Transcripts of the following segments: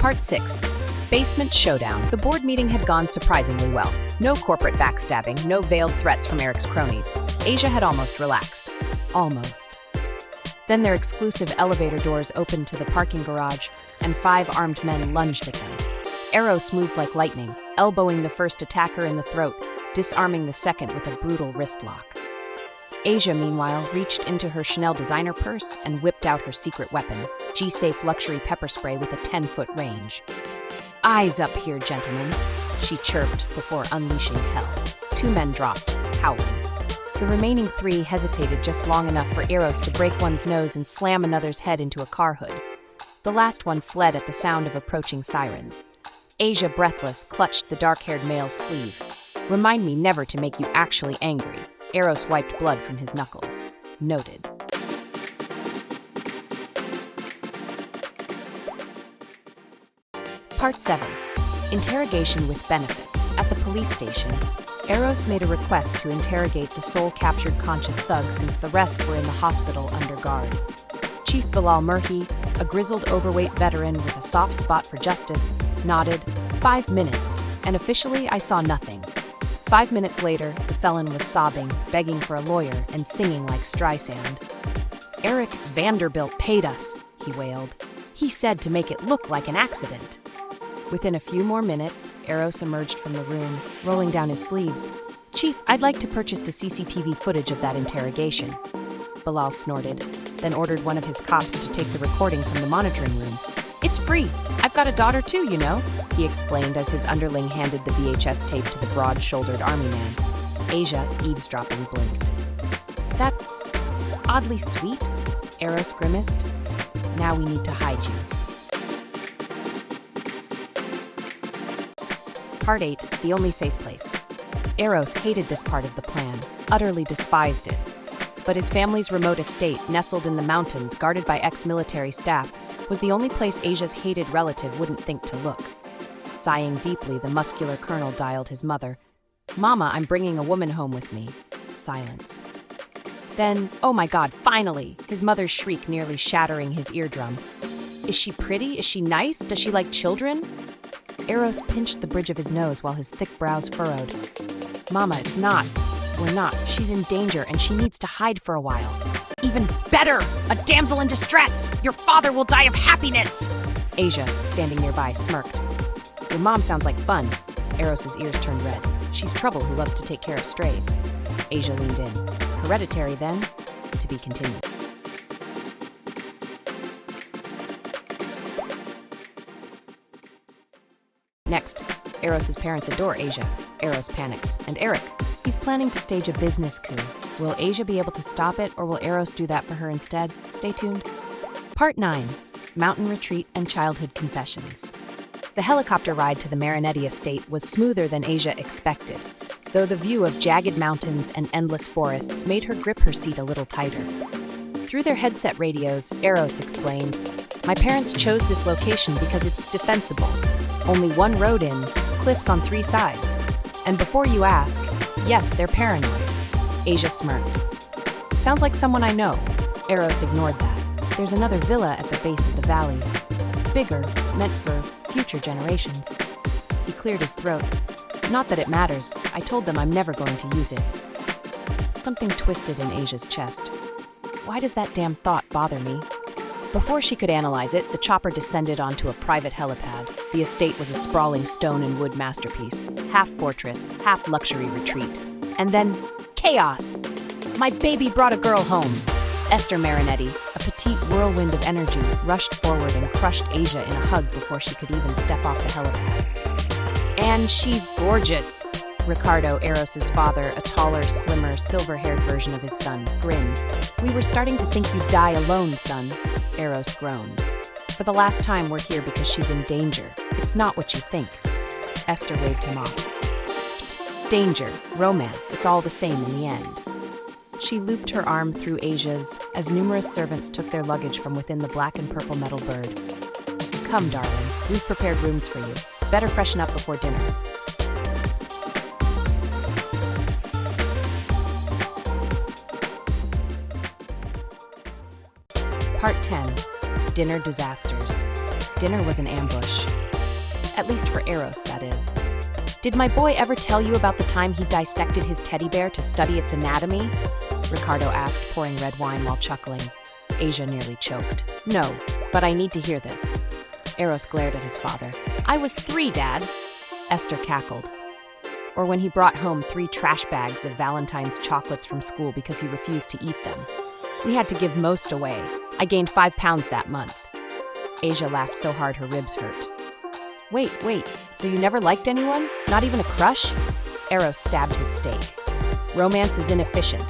Part 6. Basement Showdown. The board meeting had gone surprisingly well. No corporate backstabbing, no veiled threats from Eric's cronies. Asia had almost relaxed. Almost. Then their exclusive elevator doors opened to the parking garage, and 5 armed men lunged at them. Eros moved like lightning, elbowing the first attacker in the throat, disarming the second with a brutal wrist lock. Asia, meanwhile, reached into her Chanel designer purse and whipped out her secret weapon, G-Safe luxury pepper spray with a 10-foot range. "Eyes up here, gentlemen," she chirped before unleashing hell. 2 men dropped, howling. The remaining 3 hesitated just long enough for Eros to break one's nose and slam another's head into a car hood. The last one fled at the sound of approaching sirens. Asia, breathless, clutched the dark-haired male's sleeve. "Remind me never to make you actually angry." Eros wiped blood from his knuckles. Noted. Part 7. Interrogation with benefits. At the police station, Eros made a request to interrogate the sole captured conscious thug since the rest were in the hospital under guard. Chief Bilal Murhi, a grizzled overweight veteran with a soft spot for justice, nodded. 5 minutes, and officially I saw nothing. 5 minutes later, the felon was sobbing, begging for a lawyer, and singing like Streisand. "Eric Vanderbilt paid us," he wailed. "He said to make it look like an accident." Within a few more minutes, Eros emerged from the room, rolling down his sleeves. "Chief, I'd like to purchase the CCTV footage of that interrogation." Bilal snorted, then ordered one of his cops to take the recording from the monitoring room. "It's free. I've got a daughter too, you know," he explained as his underling handed the VHS tape to the broad-shouldered army man. Asia, eavesdropping, blinked. "That's oddly sweet," Eros grimaced. "Now we need to hide you." Part 8. The only safe place. Eros hated this part of the plan, utterly despised it. But his family's remote estate, nestled in the mountains, guarded by ex-military staff, was the only place Asia's hated relative wouldn't think to look. Sighing deeply, the muscular colonel dialed his mother. "Mama, I'm bringing a woman home with me." Silence. Then, "Oh my God, finally!" His mother's shriek nearly shattering his eardrum. "Is she pretty? Is she nice? Does she like children?" Eros pinched the bridge of his nose while his thick brows furrowed. "Mama, it's not. We're not. She's in danger and she needs to hide for a while." "Even better! A damsel in distress! Your father will die of happiness!" Asia, standing nearby, smirked. "Your mom sounds like fun." Eros's ears turned red. "She's trouble who loves to take care of strays." Asia leaned in. "Hereditary, then?" To be continued. Next, Eros's parents adore Asia. Eros panics. And Eric. He's planning to stage a business coup. Will Asia be able to stop it, or will Eros do that for her instead? Stay tuned. Part 9. Mountain Retreat and Childhood Confessions. The helicopter ride to the Marinetti estate was smoother than Asia expected, though the view of jagged mountains and endless forests made her grip her seat a little tighter. Through their headset radios, Eros explained, "My parents chose this location because it's defensible. Only one road in, cliffs on 3 sides. And before you ask, yes, they're paranoid." Asia smirked. "Sounds like someone I know." Eros ignored that. "There's another villa at the base of the valley. Bigger, meant for future generations." He cleared his throat. "Not that it matters. I told them I'm never going to use it." Something twisted in Asia's chest. Why does that damn thought bother me? Before she could analyze it, the chopper descended onto a private helipad. The estate was a sprawling stone and wood masterpiece, half fortress, half luxury retreat. And then, chaos! "My baby brought a girl home." Esther Marinetti, a petite whirlwind of energy, rushed forward and crushed Asia in a hug before she could even step off the helipad. "And she's gorgeous." Ricardo, Eros's father, a taller, slimmer, silver-haired version of his son, grinned. "We were starting to think you'd die alone, son." Eros groaned. "For the last time, we're here because she's in danger. It's not what you think." Esther waved him off. "Danger, romance, it's all the same in the end." She looped her arm through Asia's as numerous servants took their luggage from within the black and purple metal bird. "Come, darling, we've prepared rooms for you. Better freshen up before dinner." Part 10. Dinner Disasters. Dinner was an ambush. At least for Eros, that is. Did my boy ever tell you about the time he dissected his teddy bear to study its anatomy? Ricardo asked, pouring red wine while chuckling. Asia nearly choked. No, but I need to hear this. Eros glared at his father. I was 3, Dad. Esther cackled. Or when he brought home 3 trash bags of Valentine's chocolates from school because he refused to eat them. We had to give most away. I gained 5 pounds that month. Asia laughed so hard her ribs hurt. Wait, so you never liked anyone? Not even a crush? Eros stabbed his steak. Romance is inefficient.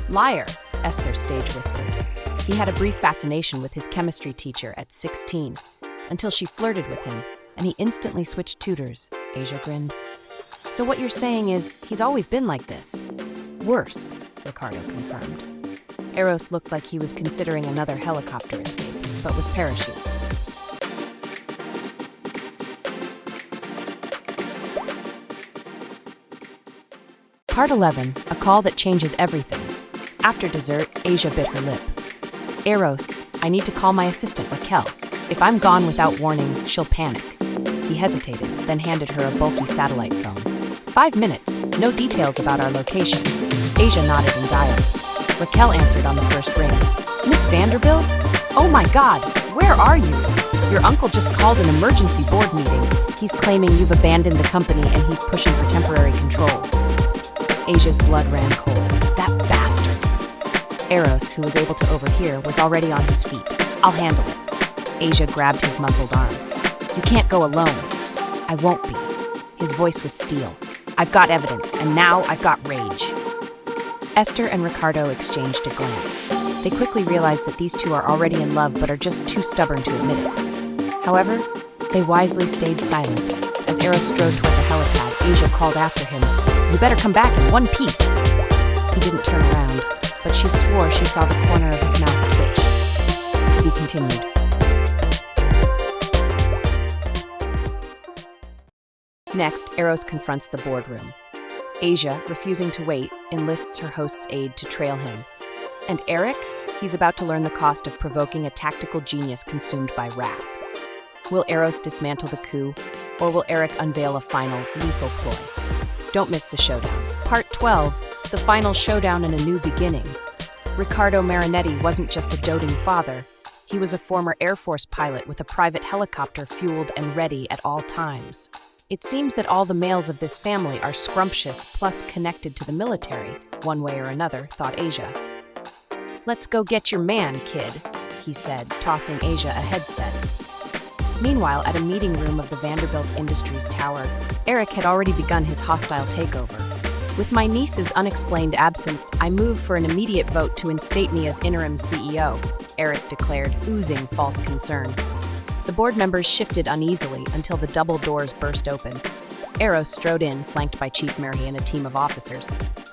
Liar, Esther stage whispered. He had a brief fascination with his chemistry teacher at 16, until she flirted with him, and he instantly switched tutors, Asia grinned. So what you're saying is, he's always been like this. Worse, Ricardo confirmed. Eros looked like he was considering another helicopter escape, but with parachutes. Part 11, a call that changes everything. After dessert, Asia bit her lip. Eros, I need to call my assistant, Raquel. If I'm gone without warning, she'll panic. He hesitated, then handed her a bulky satellite phone. 5 minutes, no details about our location. Asia nodded and dialed. Raquel answered on the first ring. Miss Vanderbilt? Oh my God, where are you? Your uncle just called an emergency board meeting. He's claiming you've abandoned the company and he's pushing for temporary control. Asia's blood ran cold. That bastard. Eros, who was able to overhear, was already on his feet. I'll handle it. Asia grabbed his muscled arm. You can't go alone. I won't be. His voice was steel. I've got evidence, and now I've got rage. Esther and Ricardo exchanged a glance. They quickly realized that these two are already in love but are just too stubborn to admit it. However, they wisely stayed silent. As Eros strode toward the helipad, Asia called after him, You better come back in one piece. He didn't turn around, but she swore she saw the corner of his mouth twitch. To be continued. Next, Eros confronts the boardroom. Asia, refusing to wait, enlists her host's aid to trail him. And Eric? He's about to learn the cost of provoking a tactical genius consumed by wrath. Will Eros dismantle the coup, or will Eric unveil a final, lethal ploy? Don't miss the showdown. Part 12, the final showdown and a new beginning. Riccardo Marinetti wasn't just a doting father. He was a former Air Force pilot with a private helicopter fueled and ready at all times. It seems that all the males of this family are scrumptious plus connected to the military, one way or another, thought Asia. Let's go get your man, kid, he said, tossing Asia a headset. Meanwhile, at a meeting room of the Vanderbilt Industries Tower, Eric had already begun his hostile takeover. With my niece's unexplained absence, I move for an immediate vote to instate me as interim CEO, Eric declared, oozing false concern. The board members shifted uneasily until the double doors burst open. Eros strode in, flanked by Chief Murray and a team of officers.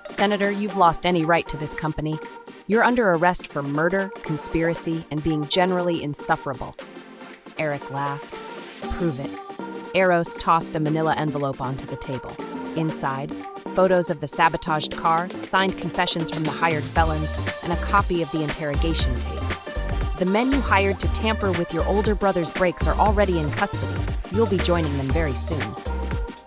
Senator, you've lost any right to this company. You're under arrest for murder, conspiracy, and being generally insufferable. Eric laughed. Prove it. Eros tossed a manila envelope onto the table. Inside, photos of the sabotaged car, signed confessions from the hired felons, and a copy of the interrogation tape. The men you hired to tamper with your older brother's brakes are already in custody. You'll be joining them very soon.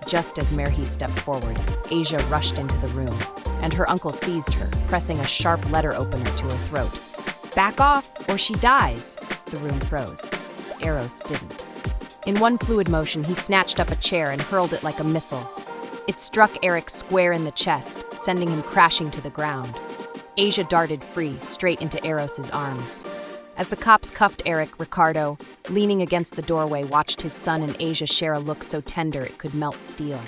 Just as Merhi stepped forward, Asia rushed into the room, and her uncle seized her, pressing a sharp letter opener to her throat. Back off, or she dies. The room froze. Eros didn't. In one fluid motion, he snatched up a chair and hurled it like a missile. It struck Eric square in the chest, sending him crashing to the ground. Asia darted free, straight into Eros's arms. As the cops cuffed Eric, Ricardo, leaning against the doorway, watched his son and Asia share a look so tender it could melt steel.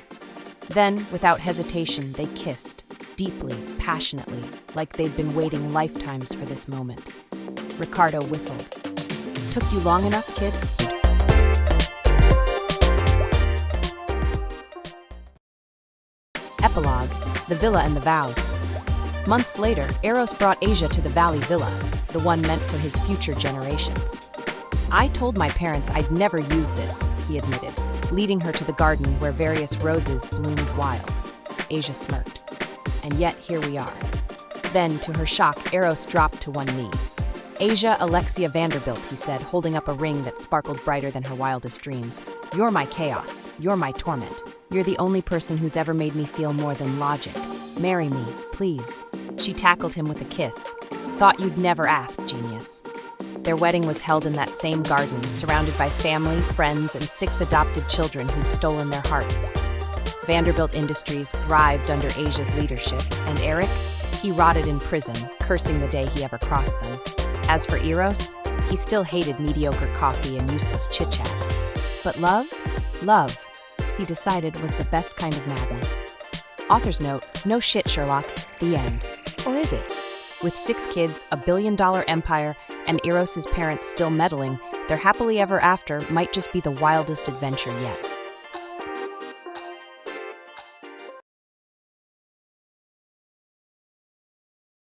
Then, without hesitation, they kissed, deeply, passionately, like they'd been waiting lifetimes for this moment. Ricardo whistled. Took you long enough, kid? Epilogue, The Villa and the Vows. Months later, Eros brought Asia to the Valley Villa, the one meant for his future generations. I told my parents I'd never use this, he admitted, leading her to the garden where various roses bloomed wild. Asia smirked. And yet, here we are. Then, to her shock, Eros dropped to one knee. Asia Alexia Vanderbilt, he said, holding up a ring that sparkled brighter than her wildest dreams. You're my chaos. You're my torment. You're the only person who's ever made me feel more than logic. Marry me, please. She tackled him with a kiss. Thought you'd never ask, genius. Their wedding was held in that same garden, surrounded by family, friends, and 6 adopted children who'd stolen their hearts. Vanderbilt Industries thrived under Asia's leadership, and Eric, he rotted in prison, cursing the day he ever crossed them. As for Eros, he still hated mediocre coffee and useless chit-chat. But love, he decided was the best kind of madness. Author's note, no shit, Sherlock, the end. Or is it? With 6 kids, a billion-dollar empire, and Eros's parents still meddling, their happily ever after might just be the wildest adventure yet.